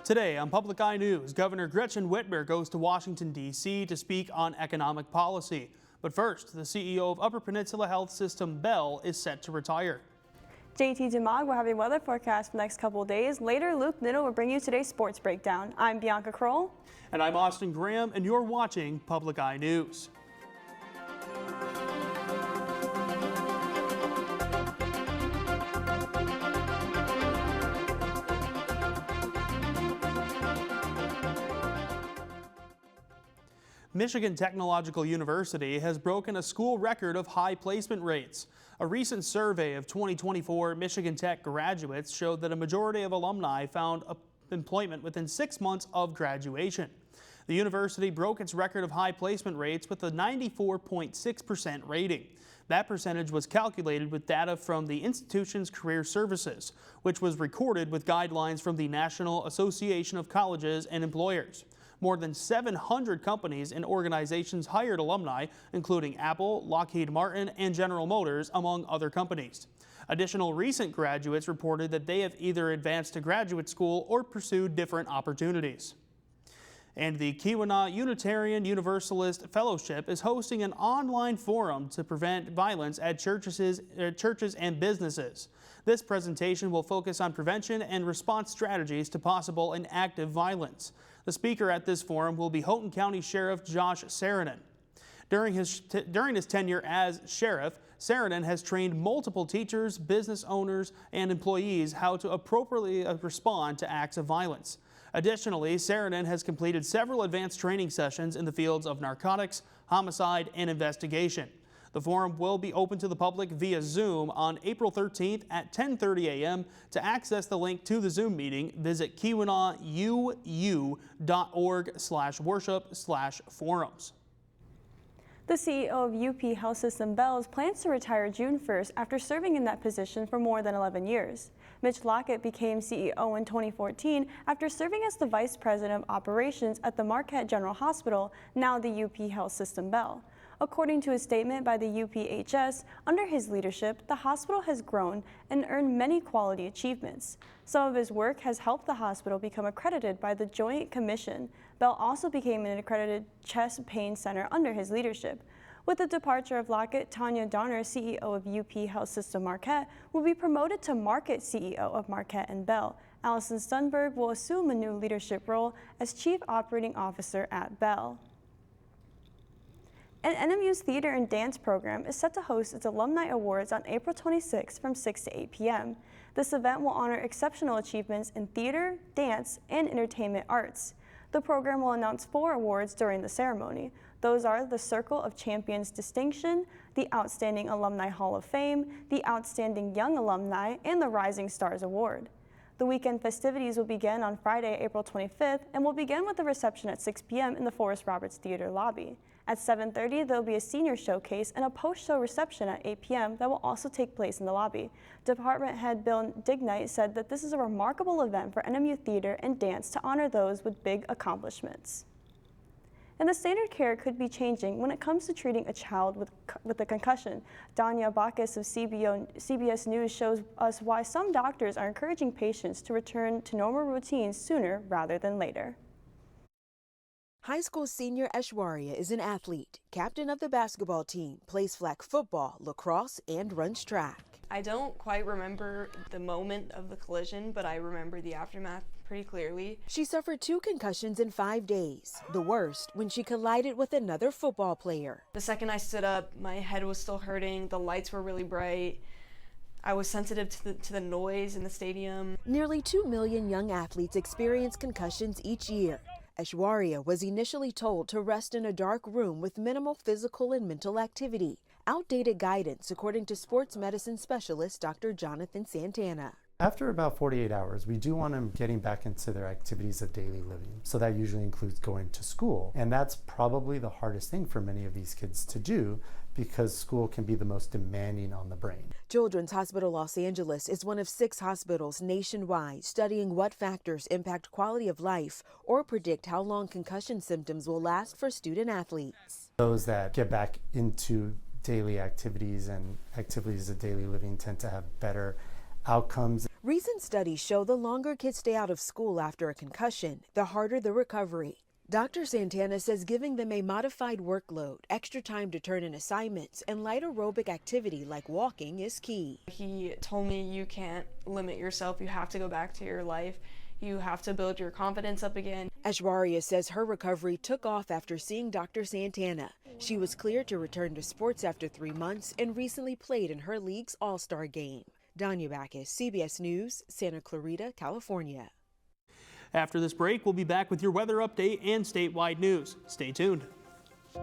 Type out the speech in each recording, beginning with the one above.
Today on Public Eye News, Governor Gretchen Whitmer goes to Washington, D.C. to speak on economic policy. But first, the CEO of Upper Peninsula Health System, Bell, is set to retire. JT Demag will have a weather forecast for the next couple of days. Later, Luke Niddle will bring you today's sports breakdown. I'm Bianca Kroll. And I'm Austin Graham, and you're watching Public Eye News. Michigan Technological University has broken a school record of high placement rates. A recent survey of 2024 Michigan Tech graduates showed that a majority of alumni found employment within 6 months of graduation. The university broke its record of high placement rates with a 94.6% rating. That percentage was calculated with data from the institution's career services, which was recorded with guidelines from the National Association of Colleges and Employers. More than 700 companies and organizations hired alumni, including Apple, Lockheed Martin, and General Motors, among other companies. Additional recent graduates reported that they have either advanced to graduate school or pursued different opportunities. And the Keweenaw Unitarian Universalist Fellowship is hosting an online forum to prevent violence at churches and businesses. This presentation will focus on prevention and response strategies to possible and active violence. The speaker at this forum will be Houghton County Sheriff Josh Saranen. During his tenure as sheriff, Saranen has trained multiple teachers, business owners, and employees how to appropriately respond to acts of violence. Additionally, Saranen has completed several advanced training sessions in the fields of narcotics, homicide, and investigation. The forum will be open to the public via Zoom on April 13th at 10:30 a.m. To access the link to the Zoom meeting, visit KeweenawUU.org/worship/forums. The CEO of UP Health System Bells plans to retire June 1st after serving in that position for more than 11 years. Mitch Lockett became CEO in 2014 after serving as the Vice President of Operations at the Marquette General Hospital, now the UP Health System Bell. According to a statement by the UPHS, under his leadership, the hospital has grown and earned many quality achievements. Some of his work has helped the hospital become accredited by the Joint Commission. Bell also became an accredited chest pain center under his leadership. With the departure of Lockett, Tanya Donner, CEO of UP Health System Marquette, will be promoted to Market CEO of Marquette and Bell. Allison Stunberg will assume a new leadership role as Chief Operating Officer at Bell. And NMU's Theater and Dance program is set to host its Alumni Awards on April 26 from 6 to 8 p.m. This event will honor exceptional achievements in theater, dance, and entertainment arts. The program will announce 4 awards during the ceremony. Those are the Circle of Champions Distinction, the Outstanding Alumni Hall of Fame, the Outstanding Young Alumni, and the Rising Stars Award. The weekend festivities will begin on Friday, April 25th, and will begin with a reception at 6 p.m. in the Forrest Roberts Theater lobby. At 7:30, there will be a senior showcase and a post-show reception at 8 p.m. that will also take place in the lobby. Department Head Bill Dignight said that this is a remarkable event for NMU Theater and Dance to honor those with big accomplishments. And the standard care could be changing when it comes to treating a child with a concussion. Danya Bacchus of CBS News shows us why some doctors are encouraging patients to return to normal routines sooner rather than later. High school senior Aishwarya is an athlete, captain of the basketball team, plays flag football, lacrosse, and runs track. I don't quite remember the moment of the collision, but I remember the aftermath pretty clearly. She suffered 2 concussions in 5 days, the worst when she collided with another football player. The second I stood up, my head was still hurting, the lights were really bright. I was sensitive to the noise in the stadium. Nearly 2 million young athletes experience concussions each year. Aishwarya was initially told to rest in a dark room with minimal physical and mental activity. Outdated guidance, according to sports medicine specialist Dr. Jonathan Santana. After about 48 hours, we do want them getting back into their activities of daily living. So that usually includes going to school. And that's probably the hardest thing for many of these kids to do because school can be the most demanding on the brain. Children's Hospital Los Angeles is one of 6 hospitals nationwide studying what factors impact quality of life or predict how long concussion symptoms will last for student athletes. Those that get back into daily activities and activities of daily living tend to have better outcomes. Recent studies show the longer kids stay out of school after a concussion, the harder the recovery. Dr. Santana says giving them a modified workload, extra time to turn in assignments, and light aerobic activity like walking is key. He told me you can't limit yourself, you have to go back to your life. You have to build your confidence up again. Aishwarya says her recovery took off after seeing Dr. Santana. She was cleared to return to sports after 3 months and recently played in her league's All-Star game. Danya Backus, CBS News, Santa Clarita, California. After this break, we'll be back with your weather update and statewide news. Stay tuned.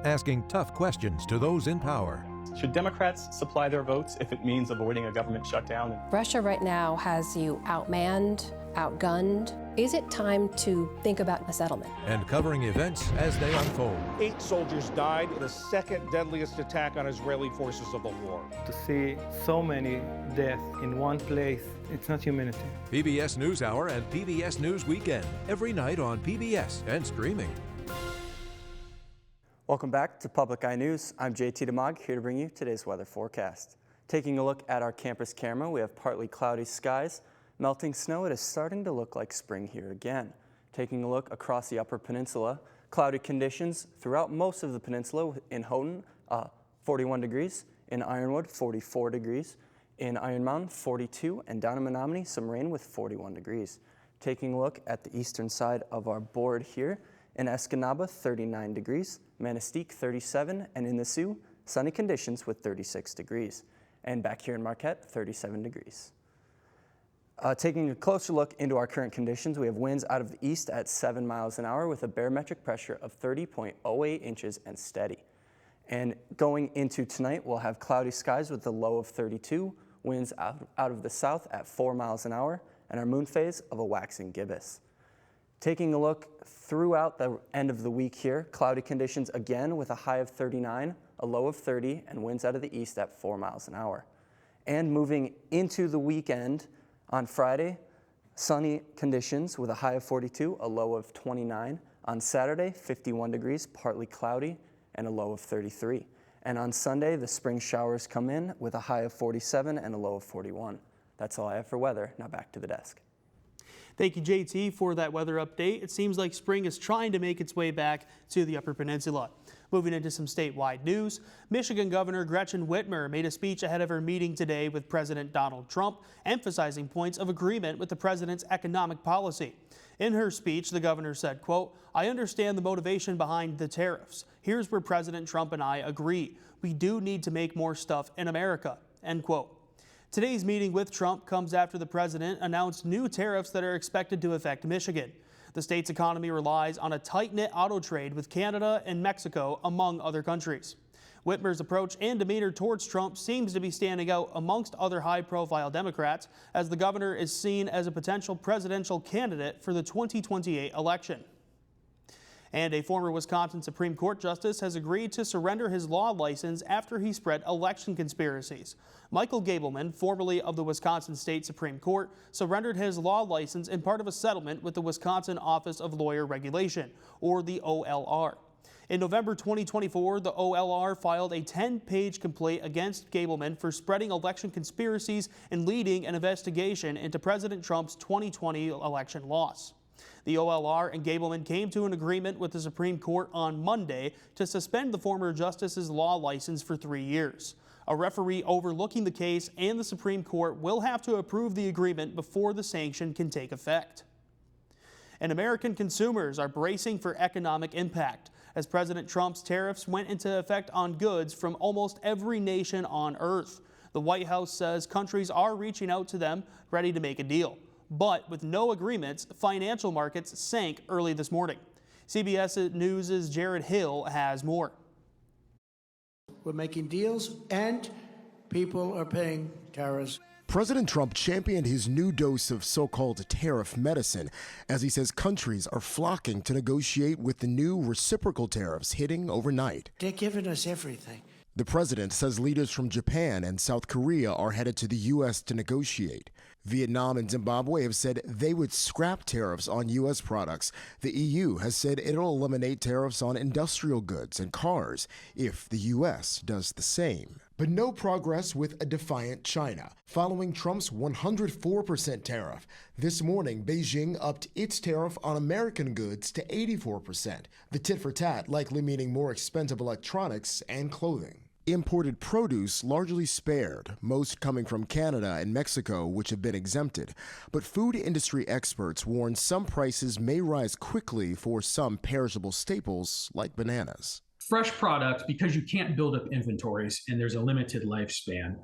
Asking tough questions to those in power. Should Democrats supply their votes if it means avoiding a government shutdown? Russia right now has you outmanned, outgunned. Is it time to think about a settlement? And covering events as they unfold. 8 soldiers died in the second deadliest attack on Israeli forces of the war. To see so many deaths in one place, it's not humanity. PBS NewsHour and PBS News Weekend, every night on PBS and streaming. Welcome back to Public Eye News. I'm JT DeMog, here to bring you today's weather forecast. Taking a look at our campus camera, we have partly cloudy skies, melting snow. It is starting to look like spring here again. Taking a look across the Upper Peninsula, cloudy conditions throughout most of the peninsula. In Houghton, 41 degrees. In Ironwood, 44 degrees. In Iron Mountain, 42. And down in Menominee, some rain with 41 degrees. Taking a look at the eastern side of our board here, in Escanaba, 39 degrees. Manistee, 37. And in the Sioux, sunny conditions with 36 degrees. And back here in Marquette, 37 degrees. Taking a closer look into our current conditions, we have winds out of the east at 7 miles an hour with a barometric pressure of 30.08 inches and steady. And going into tonight, we'll have cloudy skies with a low of 32, winds out of the south at 4 miles an hour, and our moon phase of a waxing gibbous. Taking a look throughout the end of the week here, cloudy conditions again with a high of 39, a low of 30, and winds out of the east at 4 miles an hour. And moving into the weekend, on Friday, sunny conditions with a high of 42, a low of 29. On Saturday, 51 degrees, partly cloudy, and a low of 33. And on Sunday, the spring showers come in with a high of 47 and a low of 41. That's all I have for weather. Now back to the desk. Thank you, JT, for that weather update. It seems like spring is trying to make its way back to the Upper Peninsula. Moving into some statewide news, Michigan Governor Gretchen Whitmer made a speech ahead of her meeting today with President Donald Trump, emphasizing points of agreement with the president's economic policy. In her speech, the governor said, quote, "I understand the motivation behind the tariffs. Here's where President Trump and I agree. We do need to make more stuff in America," end quote. Today's meeting with Trump comes after the president announced new tariffs that are expected to affect Michigan. The state's economy relies on a tight-knit auto trade with Canada and Mexico, among other countries. Whitmer's approach and demeanor towards Trump seems to be standing out amongst other high-profile Democrats, as the governor is seen as a potential presidential candidate for the 2028 election. And a former Wisconsin Supreme Court justice has agreed to surrender his law license after he spread election conspiracies. Michael Gableman, formerly of the Wisconsin State Supreme Court, surrendered his law license in part of a settlement with the Wisconsin Office of Lawyer Regulation, or the OLR. In November 2024, the OLR filed a 10-page complaint against Gableman for spreading election conspiracies and leading an investigation into President Trump's 2020 election loss. The OLR and Gableman came to an agreement with the Supreme Court on Monday to suspend the former justice's law license for 3 years. A referee overlooking the case and the Supreme Court will have to approve the agreement before the sanction can take effect. And American consumers are bracing for economic impact as President Trump's tariffs went into effect on goods from almost every nation on earth. The White House says countries are reaching out to them, ready to make a deal. But with no agreements, financial markets sank early this morning. CBS News' Jared Hill has more. We're making deals and people are paying tariffs. President Trump championed his new dose of so-called tariff medicine as he says countries are flocking to negotiate with the new reciprocal tariffs hitting overnight. They're giving us everything. The president says leaders from Japan and South Korea are headed to the U.S. to negotiate. Vietnam and Zimbabwe have said they would scrap tariffs on U.S. products. The EU has said it'll eliminate tariffs on industrial goods and cars if the U.S. does the same. But no progress with a defiant China. Following Trump's 104% tariff, this morning Beijing upped its tariff on American goods to 84%. The tit for tat likely meaning more expensive electronics and clothing. Imported produce largely spared, most coming from Canada and Mexico, which have been exempted. But food industry experts warn some prices may rise quickly for some perishable staples like bananas. Fresh products, because you can't build up inventories and there's a limited lifespan,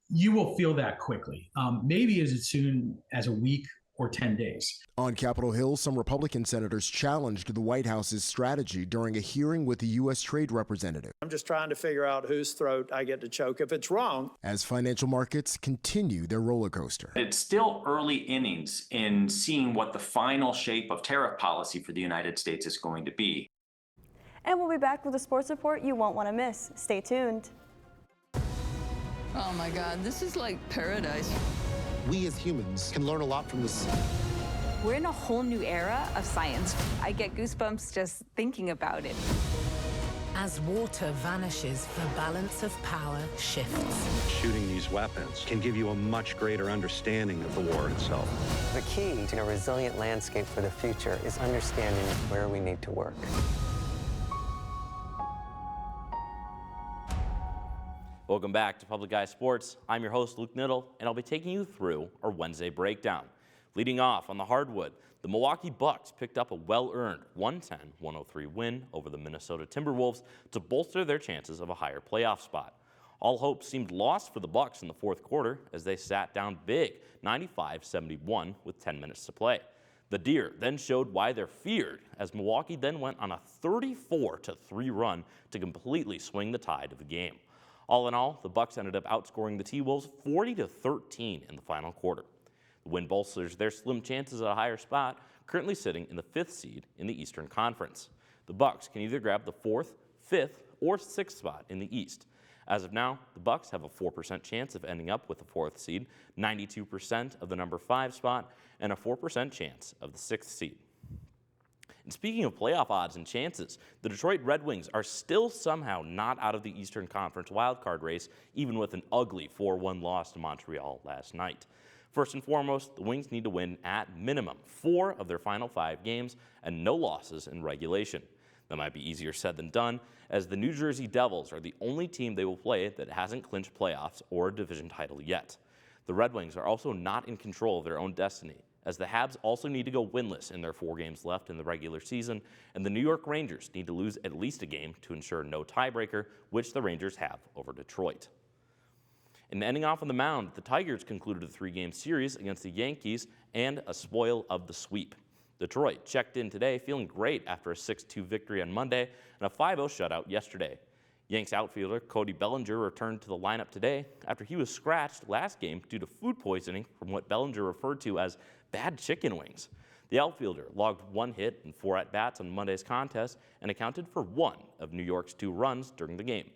you will feel that quickly, maybe as soon as a week or 10 days. On Capitol Hill, some Republican senators challenged the White House's strategy during a hearing with the U.S. Trade Representative. I'm just trying to figure out whose throat I get to choke if it's wrong. As financial markets continue their roller coaster. It's still early innings in seeing what the final shape of tariff policy for the United States is going to be. And we'll be back with a sports report you won't want to miss. Stay tuned. Oh my God, this is like paradise. We as humans can learn a lot from this. We're in a whole new era of science. I get goosebumps just thinking about it. As water vanishes, the balance of power shifts. Shooting these weapons can give you a much greater understanding of the war itself. The key to a resilient landscape for the future is understanding where we need to work. Welcome back to Public Eye Sports. I'm your host, Luke Niddle, and I'll be taking you through our Wednesday breakdown. Leading off on the hardwood, the Milwaukee Bucks picked up a well-earned 110-103 win over the Minnesota Timberwolves to bolster their chances of a higher playoff spot. All hope seemed lost for the Bucks in the fourth quarter as they sat down big, 95-71 with 10 minutes to play. The Deer then showed why they're feared as Milwaukee then went on a 34-3 run to completely swing the tide of the game. All in all, the Bucks ended up outscoring the T-Wolves 40-13 in the final quarter. The win bolsters their slim chances at a higher spot, currently sitting in the 5th seed in the Eastern Conference. The Bucks can either grab the 4th, 5th, or 6th spot in the East. As of now, the Bucks have a 4% chance of ending up with the 4th seed, 92% of the number 5 spot, and a 4% chance of the 6th seed. And speaking of playoff odds and chances, the Detroit Red Wings are still somehow not out of the Eastern Conference wildcard race, even with an ugly 4-1 loss to Montreal last night. First and foremost, the Wings need to win at minimum 4 of their final 5 games and no losses in regulation. That might be easier said than done, as the New Jersey Devils are the only team they will play that hasn't clinched playoffs or a division title yet. The Red Wings are also not in control of their own destiny, as the Habs also need to go winless in their 4 games left in the regular season, and the New York Rangers need to lose at least a game to ensure no tiebreaker, which the Rangers have over Detroit. And ending off on the mound, the Tigers concluded a 3-game series against the Yankees and a spoil of the sweep. Detroit checked in today feeling great after a 6-2 victory on Monday and a 5-0 shutout yesterday. Yanks outfielder Cody Bellinger returned to the lineup today after he was scratched last game due to food poisoning from what Bellinger referred to as bad chicken wings. The outfielder logged 1 hit and 4 at-bats on Monday's contest and accounted for 1 of New York's 2 runs during the game.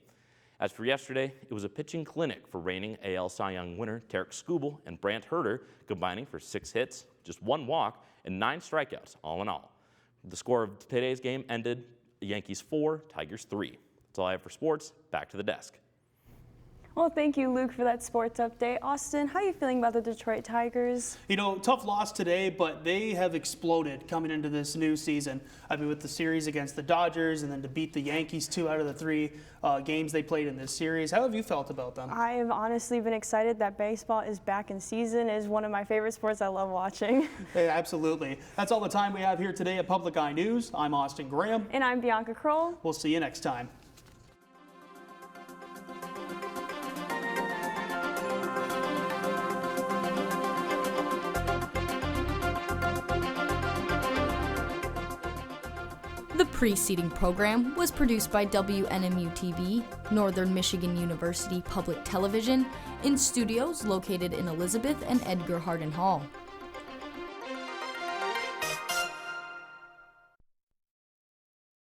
As for yesterday, it was a pitching clinic for reigning AL Cy Young winner Tarik Skubal and Brant Herter, combining for 6 hits, just 1 walk, and 9 strikeouts all in all. The score of today's game ended Yankees 4, Tigers 3. That's all I have for sports. Back to the desk. Well, thank you, Luke, for that sports update. Austin, how are you feeling about the Detroit Tigers? You know, tough loss today, but they have exploded coming into this new season. I mean, with the series against the Dodgers and then to beat the Yankees 2 out of the 3 games they played in this series. How have you felt about them? I have honestly been excited that baseball is back in season. It is one of my favorite sports I love watching. Hey, absolutely. That's all the time we have here today at Public Eye News. I'm Austin Graham. And I'm Bianca Kroll. We'll see you next time. The preceding program was produced by WNMU-TV, Northern Michigan University Public Television, in studios located in Elizabeth and Edgar Hardin Hall.